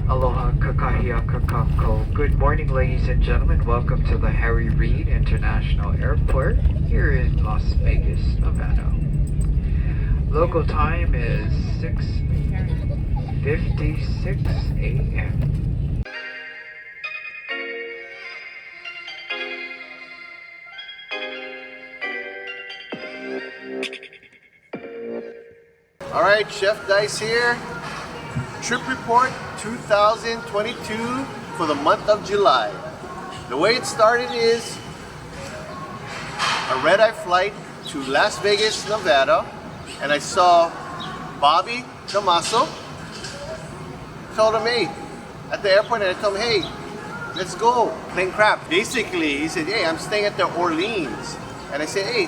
Aloha kakahia kakako. Good morning, ladies and gentlemen. Welcome to the Harry Reid International Airport here in Las Vegas, Nevada. Local time is 6:56 a.m. All right, Chefdice here. Trip report 2022 for the month of July. The way it started is a red-eye flight to Las Vegas, Nevada, and I saw Bobby Damaso. Told him, hey, at the airport, and I told him, hey, let's go playing crap. Basically, he said, hey, I'm staying at the Orleans, and I said, hey,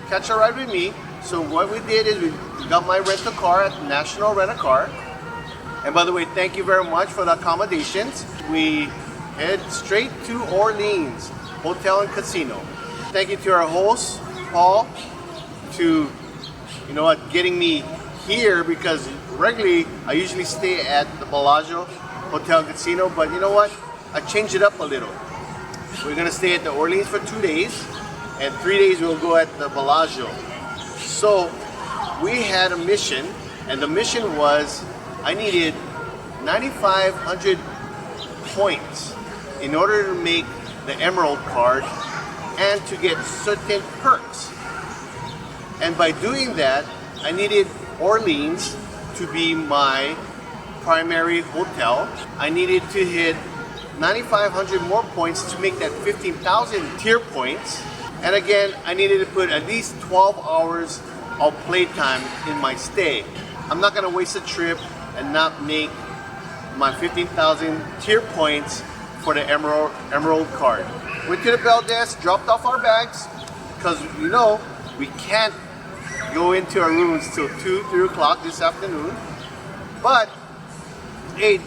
catch a ride with me. So what we did is we got my rental car at National Rent-A-Car. And by the way, thank you very much for the accommodations. We head straight to Orleans Hotel and Casino. Thank you to our host, Paul, to, getting me here, because regularly I usually stay at the Bellagio Hotel and Casino, but you know what? I changed it up a little. We're gonna stay at the Orleans for 2 days, and 3 days we'll go at the Bellagio. So we had a mission, and the mission was I needed 9,500 points in order to make the Emerald card and to get certain perks. And by doing that, I needed Orleans to be my primary hotel. I needed to hit 9,500 more points to make that 15,000 tier points. And again, I needed to put at least 12 hours of playtime in my stay. I'm not gonna waste a trip and not make my 15,000 tier points for the Emerald card. Went to the bell desk, dropped off our bags, because we can't go into our rooms till 2, 3 o'clock this afternoon. But, hey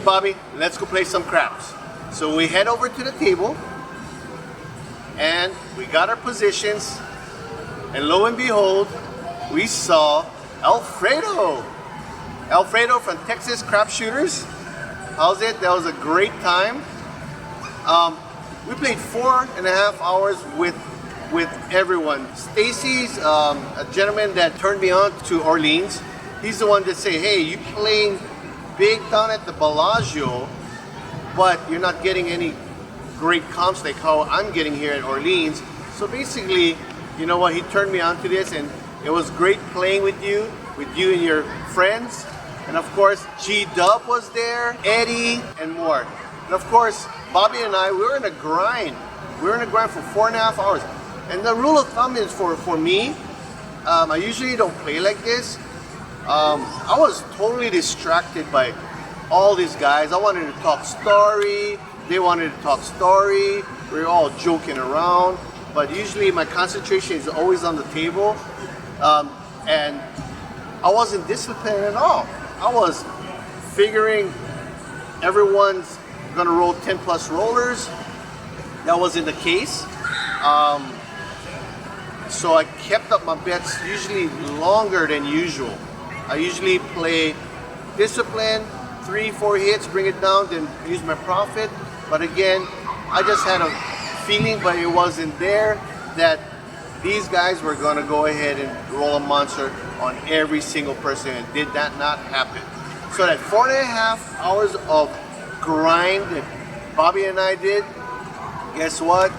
Bobby, let's go play some craps. So we head over to the table, and we got our positions, and lo and behold, we saw Alfredo from Texas Crapshooters. How's it? That was a great time. We played 4.5 hours with everyone. Stacy's a gentleman that turned me on to Orleans. He's the one that say, hey, you playing big down at the Bellagio, but you're not getting any great comps like how I'm getting here at Orleans. So basically, you know what, he turned me on to this, and it was great playing with you and your friends. And of course, G-Dub was there, Eddie, and more. And of course, Bobby and I, we were in a grind. We were in a grind for 4.5 hours. And the rule of thumb is for me, I usually don't play like this. I was totally distracted by all these guys. I wanted to talk story. They wanted to talk story. We were all joking around. But usually my concentration is always on the table. And I wasn't disciplined at all. I was figuring everyone's gonna roll 10 plus rollers. That wasn't the case. So I kept up my bets usually longer than usual. I usually play discipline, 3-4 hits, bring it down, then use my profit. But again, I just had a feeling, but it wasn't there, that these guys were gonna go ahead and roll a monster on every single person, and did that not happen. So that 4.5 hours of grind that Bobby and I did, guess what?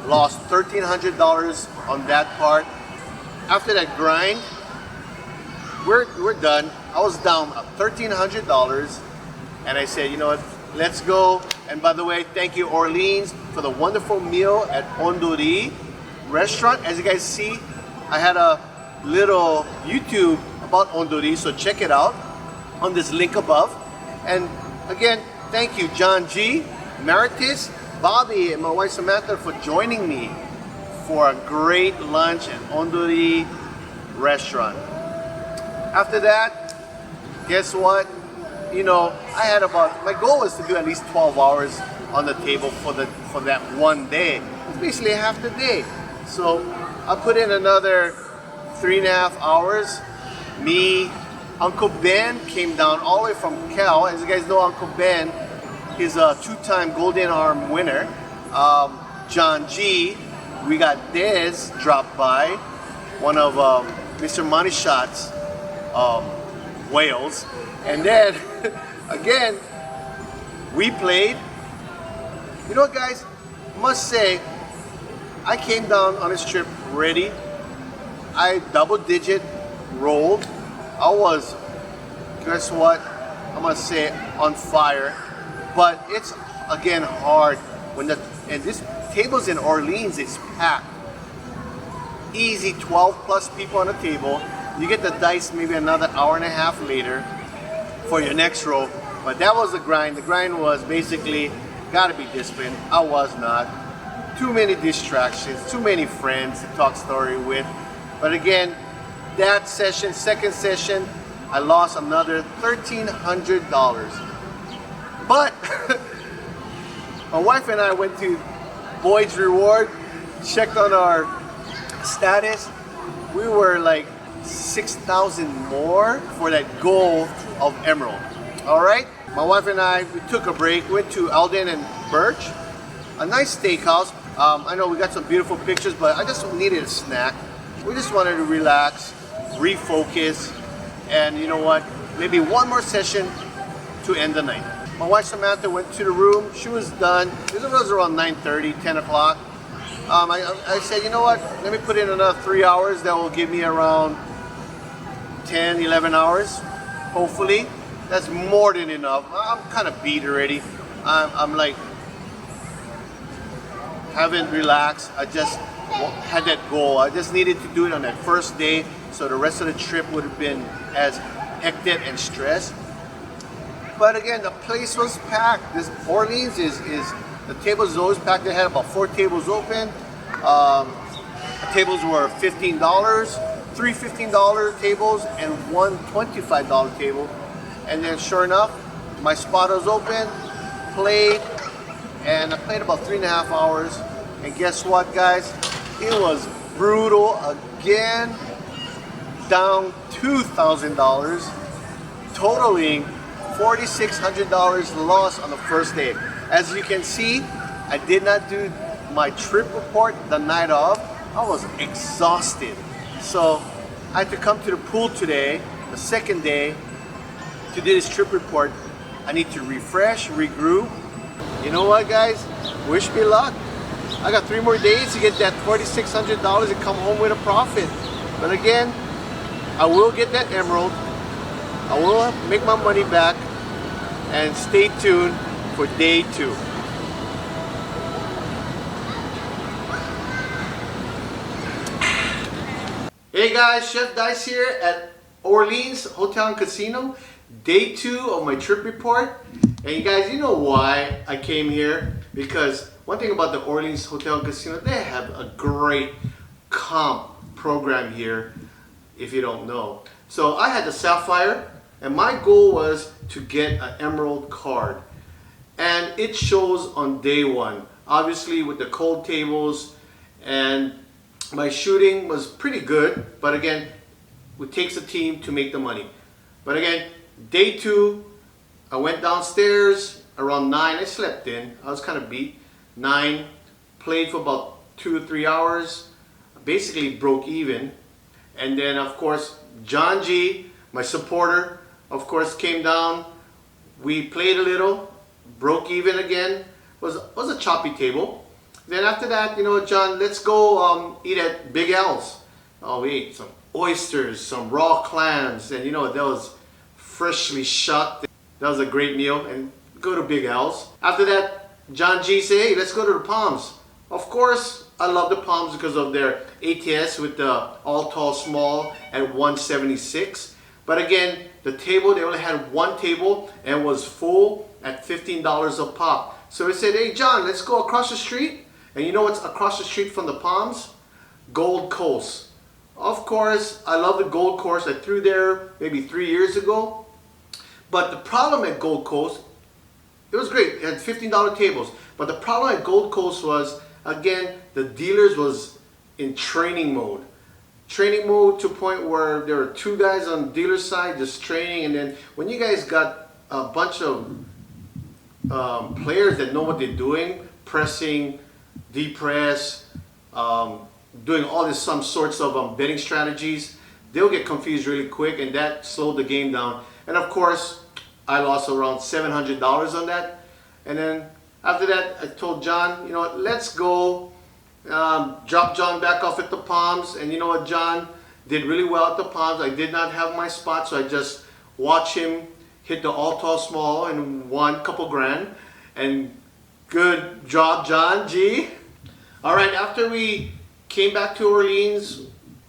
Lost $1,300 on that part. After that grind, we're done. I was down $1,300, and I said, you know what? Let's go. And by the way, thank you Orleans for the wonderful meal at Ondori restaurant. As you guys see, I had a little YouTube about Ondori, so check it out on this link above. And again, thank you John G, Maritis, Bobby, and my wife Samantha for joining me for a great lunch at Ondori restaurant. After that, guess what? I had my goal was to do at least 12 hours on the table for that one day. It's basically half the day. So I put in another 3.5 hours. Me, Uncle Ben came down all the way from Cal. As you guys know, Uncle Ben is a two-time Golden Arm winner. John G, we got Dez dropped by, one of Mr. Money Shot's whales. And then, again, we played. You know what, guys? Must say, I came down on this trip ready. I double-digit rolled. I was, guess what? I'm gonna say on fire. But it's again hard when and this tables in Orleans is packed. Easy 12 plus people on the table. You get the dice maybe another hour and a half later for your next roll. But that was the grind. The grind was basically gotta be disciplined. I was not. Too many distractions, too many friends to talk story with. But again, that session, second session, I lost another $1,300. But my wife and I went to Boyd's Reward, checked on our status. We were like 6,000 more for that goal of Emerald. All right, my wife and I, we took a break, went to Alden and Birch, a nice steakhouse. I know we got some beautiful pictures, but I just needed a snack. We just wanted to relax, refocus, and you know what? Maybe one more session to end the night. My wife Samantha went to the room. She was done. This was around 9:30, 10 o'clock. I said, you know what? Let me put in another 3 hours. That will give me around 10, 11 hours, hopefully. That's more than enough. I'm kind of beat already. I'm like, haven't relaxed. I just had that goal. I just needed to do it on that first day, so the rest of the trip would have been as hectic and stressed. But again, the place was packed. This Orleans is the tables is always packed. They had about 4 tables open. Tables were $15, 3 $15 tables and one $25 table. And then sure enough, my spot was open, played, and I played about 3.5 hours. And guess what, guys? It was brutal again, down $2,000, totaling $4,600 loss on the first day. As you can see, I did not do my trip report the night of. I was exhausted. So I had to come to the pool today, the second day, to do this trip report. I need to refresh, regroup. You know what, guys? Wish me luck. I got 3 more days to get that $4,600 and come home with a profit. But again, I will get that emerald. I will make my money back. And stay tuned for day 2. Hey guys, Chefdice here at Orleans Hotel and Casino. Day 2 of my trip report. And you guys, you know why I came here? Because one thing about the Orleans Hotel and Casino, they have a great comp program here, if you don't know. So I had the Sapphire, and my goal was to get an Emerald card. And it shows on day 1, obviously with the cold tables, and my shooting was pretty good, but again, it takes a team to make the money. But again, day 2, I went downstairs around 9, I slept in, I was kind of beat. 9, played for about 2 or 3 hours, basically broke even. And then of course, John G, my supporter, of course came down. We played a little, broke even again. Was a choppy table. Then after that, you know, John, let's go eat at Big L's. Oh, we ate some oysters, some raw clams, and you know, that was freshly shot. That was a great meal, and go to Big L's. After that, John G said, hey, let's go to the Palms. Of course, I love the Palms because of their ATS with the all tall small at 176. But again, the table, they only had 1 table and was full at $15 a pop. So we said, hey John, let's go across the street. And you know what's across the street from the Palms? Gold Coast. Of course, I love the Gold Coast. I threw there maybe 3 years ago. But the problem at Gold Coast, it was great. It had $15 tables. But the problem at Gold Coast was, again, the dealers was in training mode. training mode to a point where there are two guys on the dealer side just training, and then when you guys got a bunch of players that know what they're doing, pressing, depress, doing all this some sorts of betting strategies, they'll get confused really quick, and that slowed the game down. And of course, I lost around $700 on that. And then after that, I told John, you know what, let's go. Drop John back off at the Palms, and you know what, John did really well at the Palms. I did not have my spot, so I just watched him hit the all tall small and won a couple grand. And good job, John G. All right, after we came back to Orleans,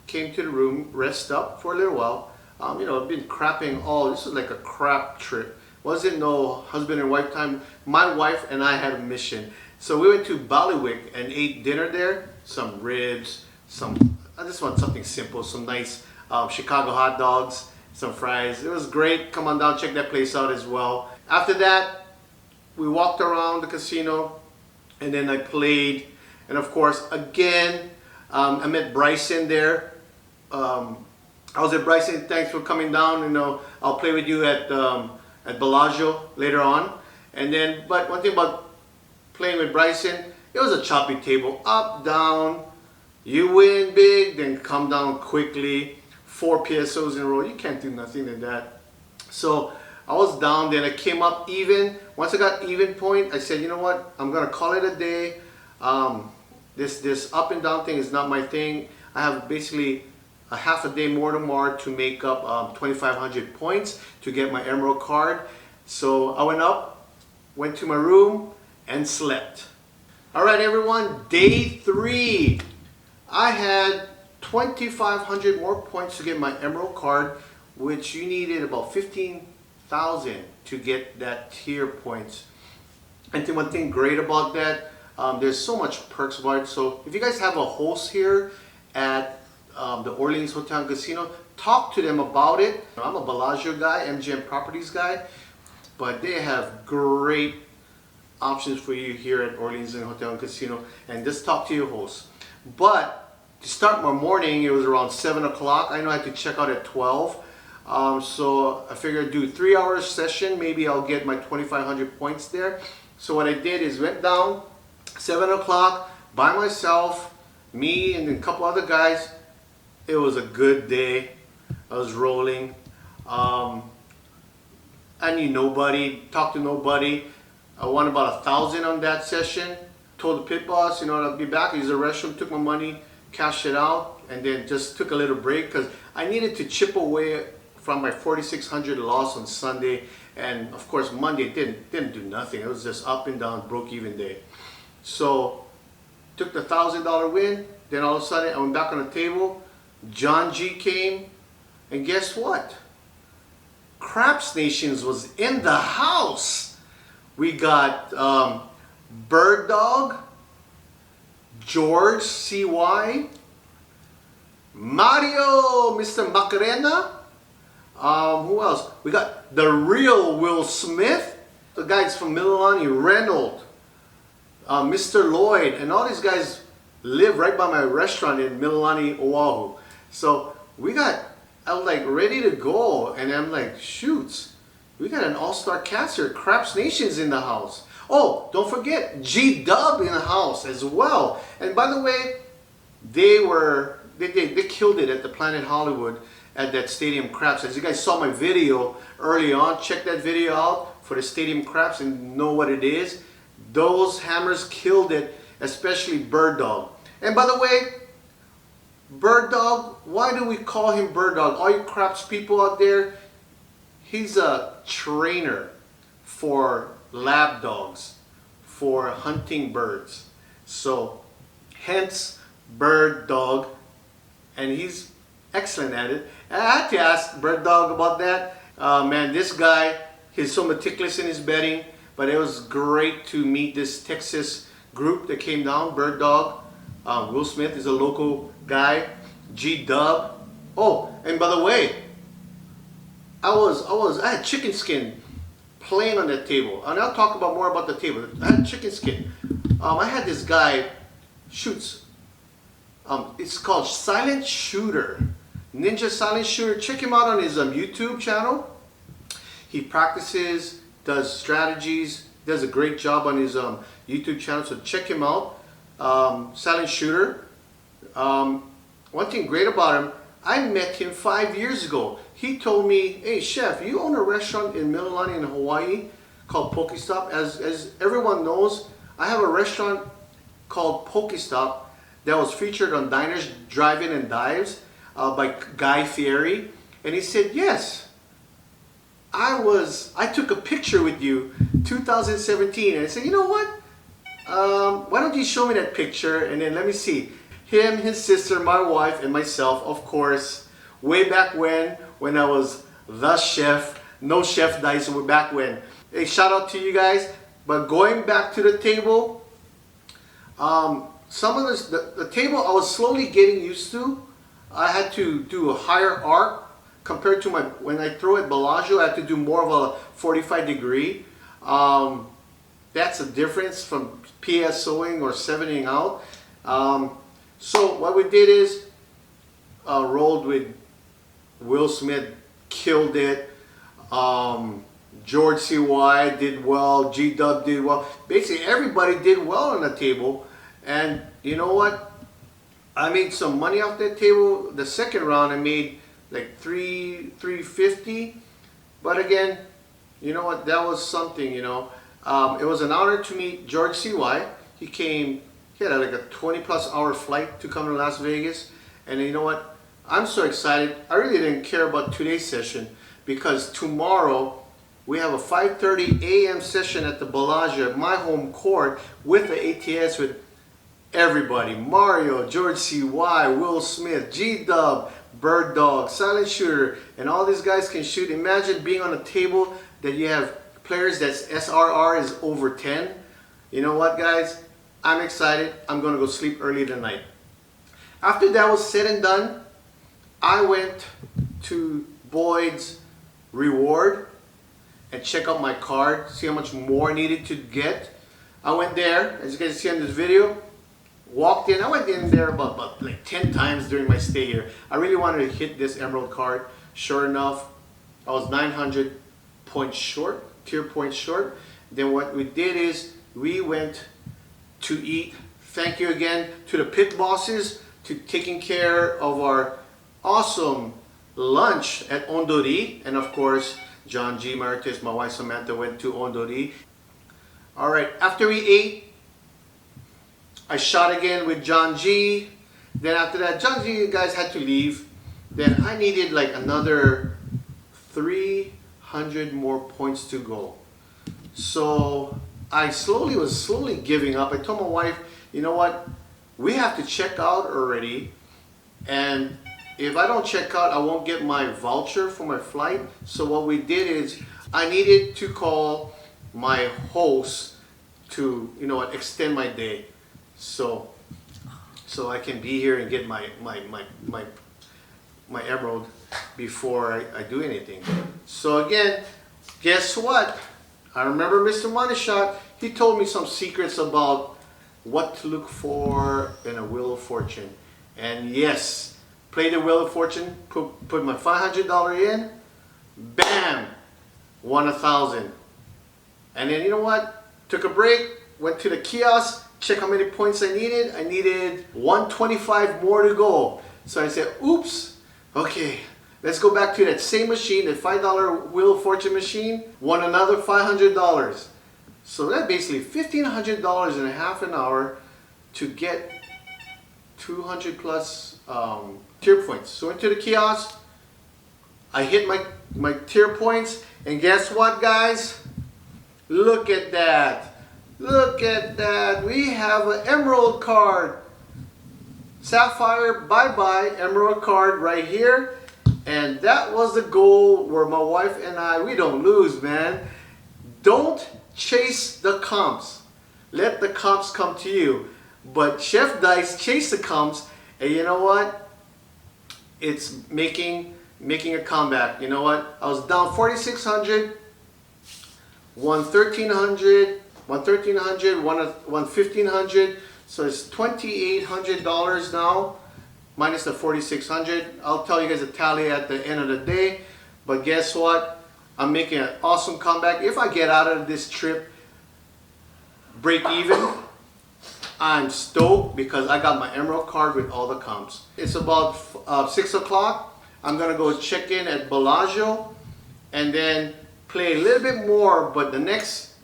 came to the room, rest up for a little while. You know, I've been crapping all. This is like a crap trip. Wasn't no husband and wife time. My wife and I had a mission. So we went to Ballywick and ate dinner there. Some ribs, I just want something simple, some nice Chicago hot dogs, some fries. It was great. Come on down, check that place out as well. After that, we walked around the casino, and then I played. And of course, again, I met Bryson there. I was at Bryson. Thanks for coming down. You know, I'll play with you at Bellagio later on. And then, but one thing about playing with Bryson, it was a choppy table, up, down. You win big, then come down quickly. 4 PSOs in a row. You can't do nothing to that. So I was down, then I came up even. Once I got even point, I said, you know what? I'm gonna call it a day. This up and down thing is not my thing. I have basically a half a day more tomorrow to make up 2,500 points to get my Emerald card. So I went up, went to my room, and slept. All right, everyone, day 3. I had 2,500 more points to get my Emerald card, which you needed about 15,000 to get that tier points. And then one thing great about that, there's so much perks about it. So if you guys have a host here at the Orleans Hotel and Casino, talk to them about it. I'm a Bellagio guy, MGM Properties guy, but they have great options for you here at Orleans Hotel and Casino, and just talk to your host. But to start my morning, it was around 7 o'clock. I know I had to check out at 12. So I figured I'd do a 3-hour session. Maybe I'll get my 2,500 points there. So what I did is went down 7 o'clock by myself, me and a couple other guys. It was a good day. I was rolling. I knew nobody, talked to nobody. I won about 1,000 on that session. Told the pit boss, you know, I'll be back. I used the restroom, took my money, cashed it out, and then just took a little break because I needed to chip away from my 4,600 loss on Sunday. And of course, Monday didn't do nothing. It was just up and down, broke even day. So took the $1,000 win. Then all of a sudden, I went back on the table. John G came, and guess what? Craps Nations was in the house. We got Bird Dog, George CY, Mario, Mr. Macarena. Who else? We got the real Will Smith, the guys from Mililani, Reynolds, Mr. Lloyd, and all these guys live right by my restaurant in Mililani, Oahu. So I was like ready to go, and I'm like, shoots, we got an all-star cast here. Craps Nation's in the house. Oh, don't forget, G-Dub in the house as well. And by the way, they killed it at the Planet Hollywood at that Stadium Craps. As you guys saw my video early on, check that video out for the Stadium Craps and know what it is. Those hammers killed it, especially Bird Dog. And by the way, Bird Dog, why do we call him Bird Dog? All you craps people out there, he's a trainer for lab dogs, for hunting birds. So, hence Bird Dog, and he's excellent at it. And I had to ask Bird Dog about that. Man, this guy, he's so meticulous in his betting, but it was great to meet this Texas group that came down. Bird Dog, Will Smith is a local guy, G-Dub. Oh, and by the way, I had chicken skin playing on that table, and I'll talk about more about the table. I had chicken skin. I had this guy shoots It's called Silent Shooter. Ninja Silent Shooter. Check him out on his YouTube channel. He practices, does strategies, does a great job on his YouTube channel. So check him out. Silent Shooter. One thing great about him, I met him 5 years ago. He told me, hey chef, you own a restaurant in Mililani in Hawaii called Pokestop. As everyone knows, I have a restaurant called Pokestop that was featured on Diners, Drive-In and Dives by Guy Fieri. And he said, yes, I took a picture with you 2017. And I said, you know what? Why don't you show me that picture and then let me see. Him, his sister, my wife, and myself, of course, way back when I was the chef, no Chefdice, way back when. Hey, shout out to you guys. But going back to the table, some of the table I was slowly getting used to. I had to do a higher arc compared to when I throw at Bellagio. I had to do more of a 45 degree. That's a difference from PSOing or 7ing out. So what we did is rolled with Will Smith, killed it. George C.Y. did well. G-Dub did well. Basically everybody did well on the table. And you know what? I made some money off that table. The second round I made like $350. But again, you know what? That was something, you know. It was an honor to meet George C.Y. He had like a 20+ hour flight to come to Las Vegas. And you know what? I'm so excited. I really didn't care about today's session because tomorrow we have a 5:30 a.m. session at the Bellagio at my home court with the ATS with everybody. Mario, George C.Y., Will Smith, G-Dub, Bird Dog, Silent Shooter, and all these guys can shoot. Imagine being on a table that you have players that's SRR is over 10. You know what, guys? I'm excited. I'm going to go sleep early tonight. After that was said and done, I went to Boyd's Reward and check out my card, see how much more I needed to get. I went there, as you guys see on this video, walked in. I went in there about like 10 times during my stay here. I really wanted to hit this Emerald card. Sure enough, I was 900 points short, tier points short. Then what we did is we went to eat. Thank you again to the pit bosses to taking care of our awesome lunch at Ondori. And of course, John G. Maritis, my wife Samantha, went to Ondori. All right, after we ate, I shot again with John G. Then after that, John G. guys had to leave. Then I needed like another 300 more points to go. So I was slowly giving up. I told my wife, you know what? We have to check out already. And if I don't check out, I won't get my voucher for my flight. So what we did is I needed to call my host to, you know what, extend my day. So I can be here and get my emerald before I do anything. So again, guess what? I remember Mr. Moneyshot, he told me some secrets about what to look for in a Wheel of Fortune. And yes, played the Wheel of Fortune, put my $500 in, bam, won 1,000. And then you know what? Took a break, went to the kiosk, check how many points I needed. I needed 125 more to go. So I said, oops, okay, let's go back to that same machine, that $5 Wheel of Fortune machine, won another $500. So that basically $1,500 in a half an hour to get 200 plus tier points. So into the kiosk, I hit my tier points, and guess what, guys? Look at that. Look at that. We have an emerald card. Sapphire, bye-bye, emerald card right here. And that was the goal where my wife and I, we don't lose, man. Don't chase the comps. Let the comps come to you. But Chefdice chased the comps, and you know what? It's making a comeback. You know what? I was down 4,600, won 1,300, won 1,300, won 1,500. So it's $2,800 now, minus the $4,600. I'll tell you guys a tally at the end of the day. But guess what? I'm making an awesome comeback. If I get out of this trip break even, I'm stoked because I got my Emerald card with all the comps. It's about 6 o'clock. I'm gonna go check in at Bellagio and then play a little bit more, but the next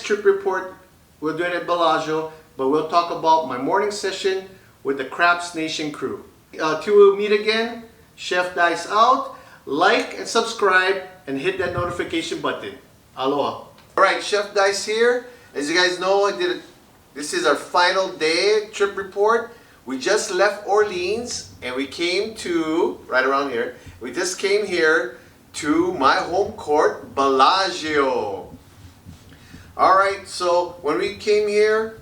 trip report we'll do it at Bellagio, but we'll talk about my morning session with the Craps Nation crew. Till we meet again, Chefdice out. Like and subscribe and hit that notification button. Aloha. Alright, Chefdice here. As you guys know, this is our final day trip report. We just left Orleans and we came to, right around here, we just came here to my home court, Bellagio. Alright, so when we came here,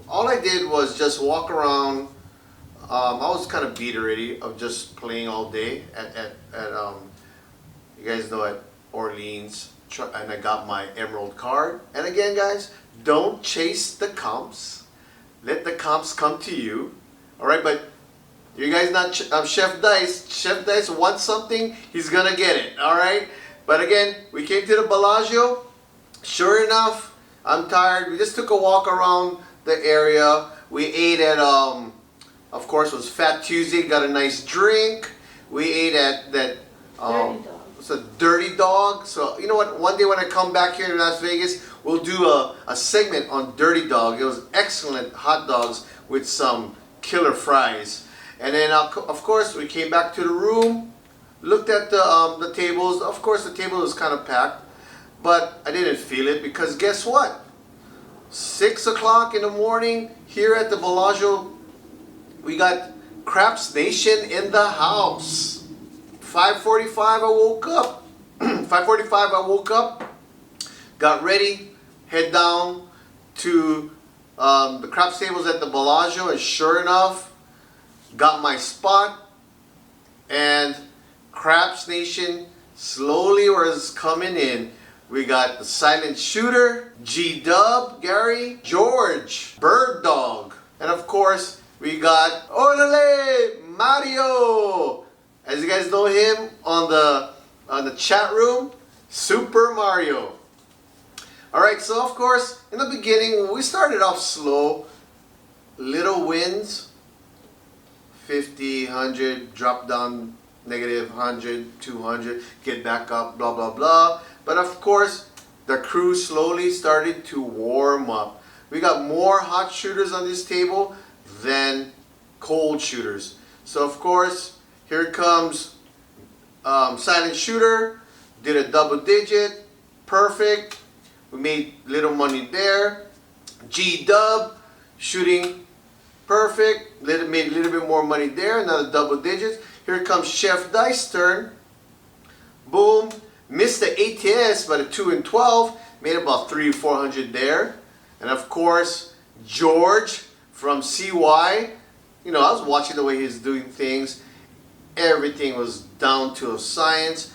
all I did was just walk around. I was kind of beat already of just playing all day at you guys know, at Orleans, and I got my Emerald card. And again, guys, don't chase the comps. Let the comps come to you. All right, but you guys not Chefdice. Chefdice wants something, he's gonna get it. All right, but again, we came to the Bellagio. Sure enough, I'm tired. We just took a walk around the area. We ate at of course, it was Fat Tuesday. Got a nice drink. We ate at that it's a Dirty Dog. So you know what? One day when I come back here to Las Vegas, we'll do a segment on Dirty Dog. It was excellent hot dogs with some killer fries. And then of course we came back to the room, looked at the tables. Of course the table was kind of packed, but I didn't feel it because guess what? 6 o'clock in the morning here at the Bellagio, we got Craps Nation in the house. 5:45 I woke up. 5:45 I woke up, got ready, head down to the craps tables at the Bellagio, and sure enough, got my spot, and Craps Nation slowly was coming in. We got the Silent Shooter, G-Dub, Gary, George, Bird Dog, and of course we got Orale, Mario. As you guys know him on the chat room, Super Mario. Alright, so of course, in the beginning, we started off slow. Little wins, 50, 100, drop down, negative 100, 200, get back up, blah, blah, blah. But of course, the crew slowly started to warm up. We got more hot shooters on this table than cold shooters. So of course, here comes Silent Shooter, did a double digit, perfect. We made little money there. G-Dub, shooting perfect, made a little bit more money there, another double digits. Here comes Chefdice's turn. Boom, missed the ATS by the 2 and 12, made about 300 or 400 there. And of course, George from CY, you know, I was watching the way he's doing things. Everything was down to a science.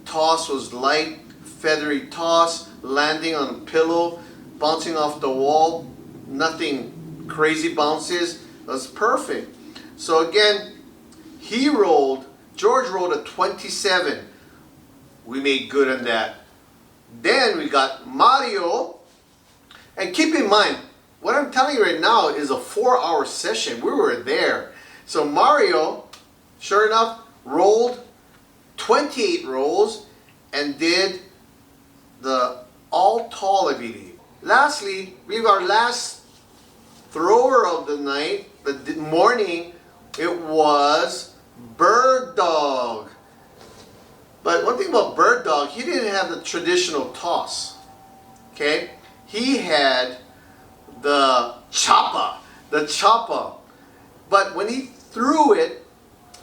Toss was light, feathery toss, landing on a pillow, bouncing off the wall, nothing crazy bounces. It was perfect. So again, George rolled a 27. We made good on that. Then we got Mario, and keep in mind, what I'm telling you right now is a 4-hour session. We were there. So Mario, sure enough, rolled 28 rolls and did the all tall, I believe. Lastly, we have our last thrower of the night, the morning. It was Bird Dog. But one thing about Bird Dog, he didn't have the traditional toss. Okay? He had the chopper. But when he threw it,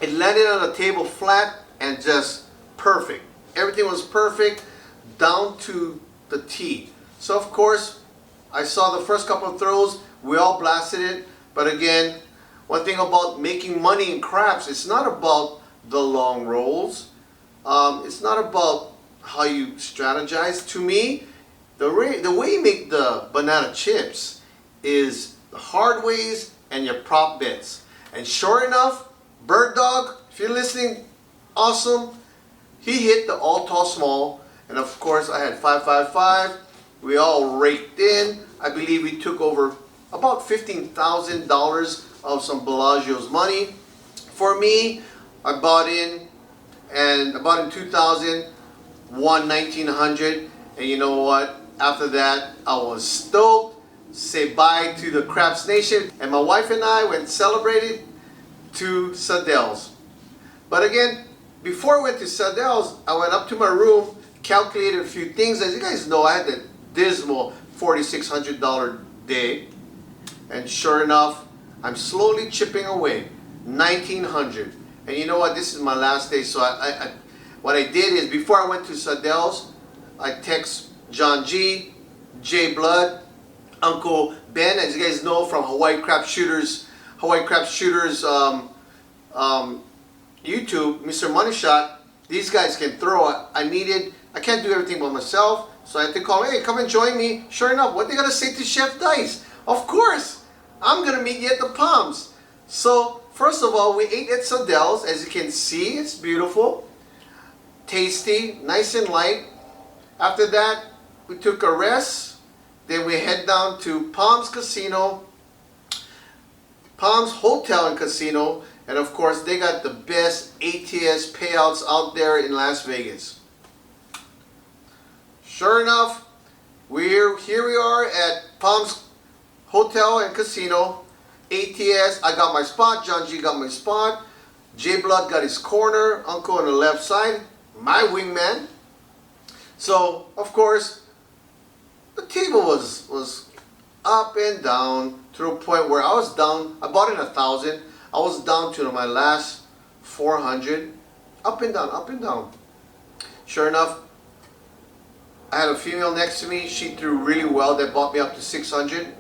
it landed on the table flat and just perfect. Everything was perfect down to the T. So of course, I saw the first couple of throws, we all blasted it. But again, one thing about making money in craps, it's not about the long rolls. It's not about how you strategize. To me, the way you make the banana chips is the hard ways, and your prop bets. And sure enough, Bird Dog, if you're listening, awesome. He hit the all tall small, and of course I had 555. We all raked in. I believe we took over about $15,000 of some Bellagio's money. For me, I bought in, and I bought in 2000, won 1900, and you know what? After that, I was stoked. Say bye to the Craps Nation, and my wife and I went celebrated to Sadel's. But again, before I went to Sadel's, I went up to my room, calculated a few things. As you guys know, I had that dismal $4,600 day, and sure enough, I'm slowly chipping away 1900. And you know what? This is my last day, so what I did is before I went to Sadel's, I text John G, J Blood, Uncle Ben, as you guys know from Hawaiicrapsshooters YouTube, Mr. Money Shot. These guys can throw. I can't do everything by myself, so I had to call, hey, come and join me. Sure enough, what they gonna say to Chefdice? Of course, I'm gonna meet you at the Palms. So first of all, we ate at Sadel's. As you can see, it's beautiful, tasty, nice and light. After that, we took a rest. Then we head down to Palms Casino, Palms Hotel and Casino, and of course they got the best ATS payouts out there in Las Vegas. Sure enough, here we are at Palms Hotel and Casino, ATS. I got my spot, John G got my spot, J Blood got his corner, Uncle on the left side, my wingman. So of course, the table was up and down to a point where I was down. I bought in 1,000. I was down to my last 400. Up and down, up and down. Sure enough, I had a female next to me. She threw really well. That bought me up to 600.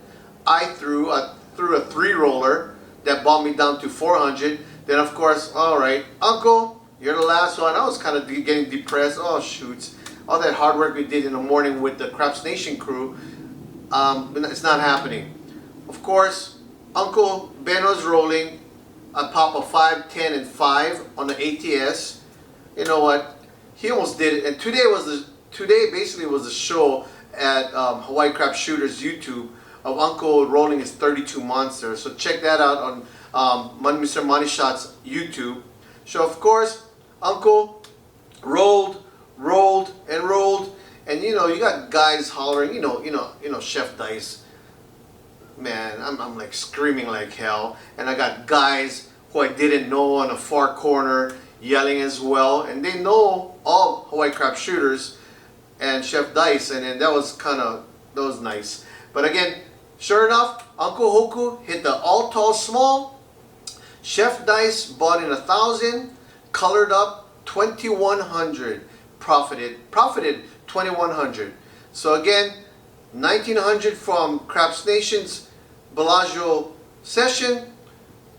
I threw a 3-roller that bought me down to 400. Then of course, all right, Uncle, you're the last one. I was kind of getting depressed. Oh shoots. All that hard work we did in the morning with the Craps Nation crew, it's not happening. Of course, Uncle Ben was rolling. I pop a 5, 10, and 5 on the ATS. You know what? He almost did it. And today basically was the show at Hawaiicrapsshooters YouTube of Uncle rolling his 32 monster. So check that out on Mr. Money Shot's YouTube. So of course, Uncle rolled, and you know, you got guys hollering, you know, Chefdice, man, I'm like screaming like hell, and I got guys who I didn't know on a far corner yelling as well, and they know all Hawaiicrapsshooters and Chefdice, and then that was nice. But again, sure enough, Uncle Hoku hit the all tall small. Chefdice bought in 1,000, colored up 2,100. Profited 2,100. So again, 1,900 from Craps Nation's Bellagio session,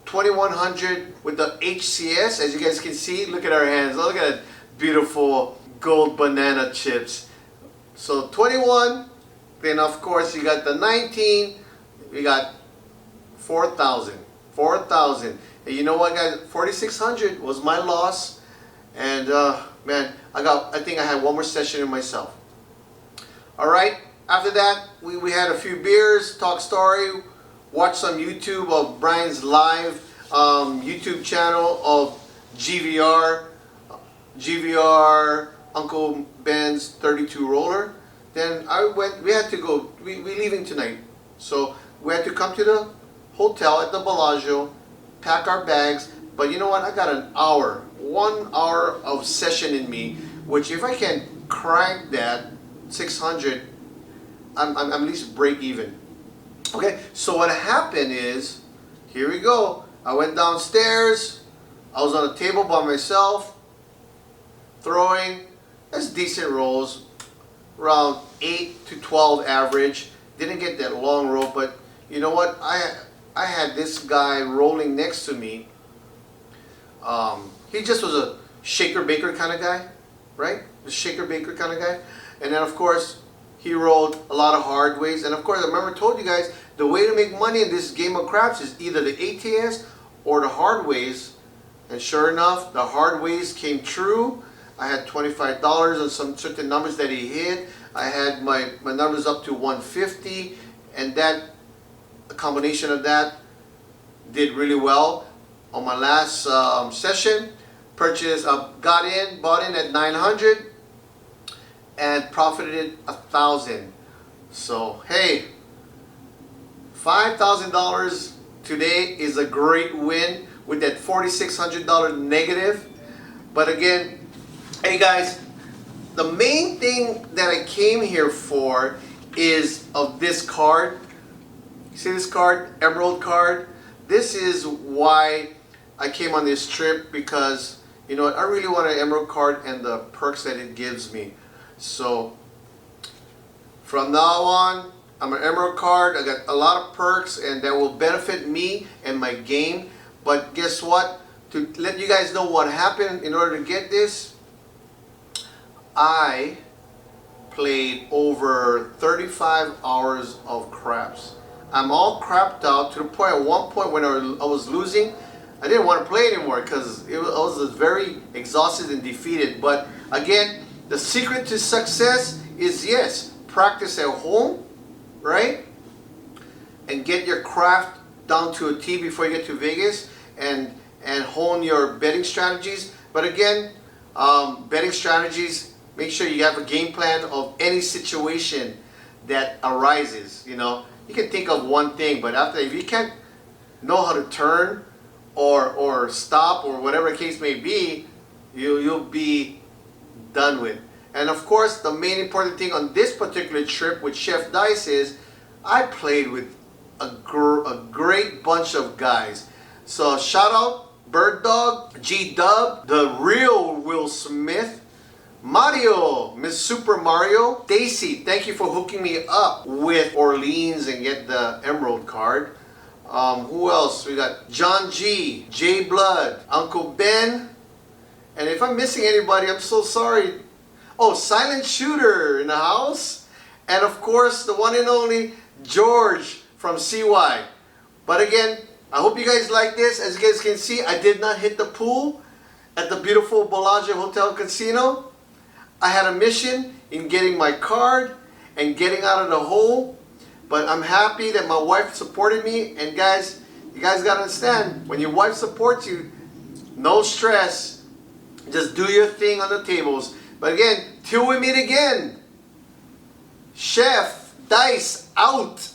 2,100 with the HCS. As you guys can see, look at our hands. Look at that beautiful gold banana chips. So 21. Then of course you got the 19. We got 4,000. 4,000. And you know what, guys? 4,600 was my loss. And man, I think I had one more session in myself. All right. After that, we had a few beers, talk story, watch some YouTube of Brian's live YouTube channel of GVR Uncle Ben's 32 roller. Then we had to go. We leaving tonight, so we had to come to the hotel at the Bellagio, pack our bags. But you know what? I got 1 hour of session in me, which if I can crank that 600, I'm at least break even. Okay, so what happened is, here we go. I went downstairs. I was on a table by myself, throwing. That's decent rolls, around 8 to 12 average. Didn't get that long roll, but you know what? I had this guy rolling next to me. He just was a shaker baker kind of guy, right? The shaker baker kind of guy. And then of course he rolled a lot of hard ways. And of course, I remember I told you guys, the way to make money in this game of craps is either the ATS or the hard ways. And sure enough, the hard ways came true. I had $25 on some certain numbers that he hit. I had my numbers up to 150, and that, a combination of that, did really well. On my last session, bought in at 900 and profited 1,000. So hey, $5,000 today is a great win with that $4,600 negative. But again, hey guys, the main thing that I came here for is of this card. You see this card, Emerald card? This is why I came on this trip, because you know what, I really want an Emerald card and the perks that it gives me. So from now on, I'm an Emerald card. I got a lot of perks and that will benefit me and my game. But guess what? To let you guys know what happened in order to get this, I played over 35 hours of craps. I'm all crapped out to the point, at one point when I was losing, I didn't want to play anymore because I was very exhausted and defeated. But again, the secret to success is, yes, practice at home, right? And get your craft down to a T before you get to Vegas, and hone your betting strategies. But again, betting strategies, make sure you have a game plan of any situation that arises. You know, you can think of one thing, but after, if you can't know how to turn or stop or whatever the case may be, you'll be done with. And of course, the main important thing on this particular trip with Chefdice is I played with a great bunch of guys. So shout out Bird Dog, G Dub, the real Will Smith, Mario, Miss Super Mario, Stacy, thank you for hooking me up with Orleans and get the Emerald card. Who else? We got John G, J Blood, Uncle Ben, and if I'm missing anybody, I'm so sorry. Oh, Silent Shooter in the house, and of course the one and only George from CY. But again, I hope you guys like this. As you guys can see, I did not hit the pool at the beautiful Bellagio Hotel Casino. I had a mission in getting my card and getting out of the hole. But I'm happy that my wife supported me. And guys, you guys gotta understand, when your wife supports you, no stress. Just do your thing on the tables. But again, till we meet again, Chefdice out.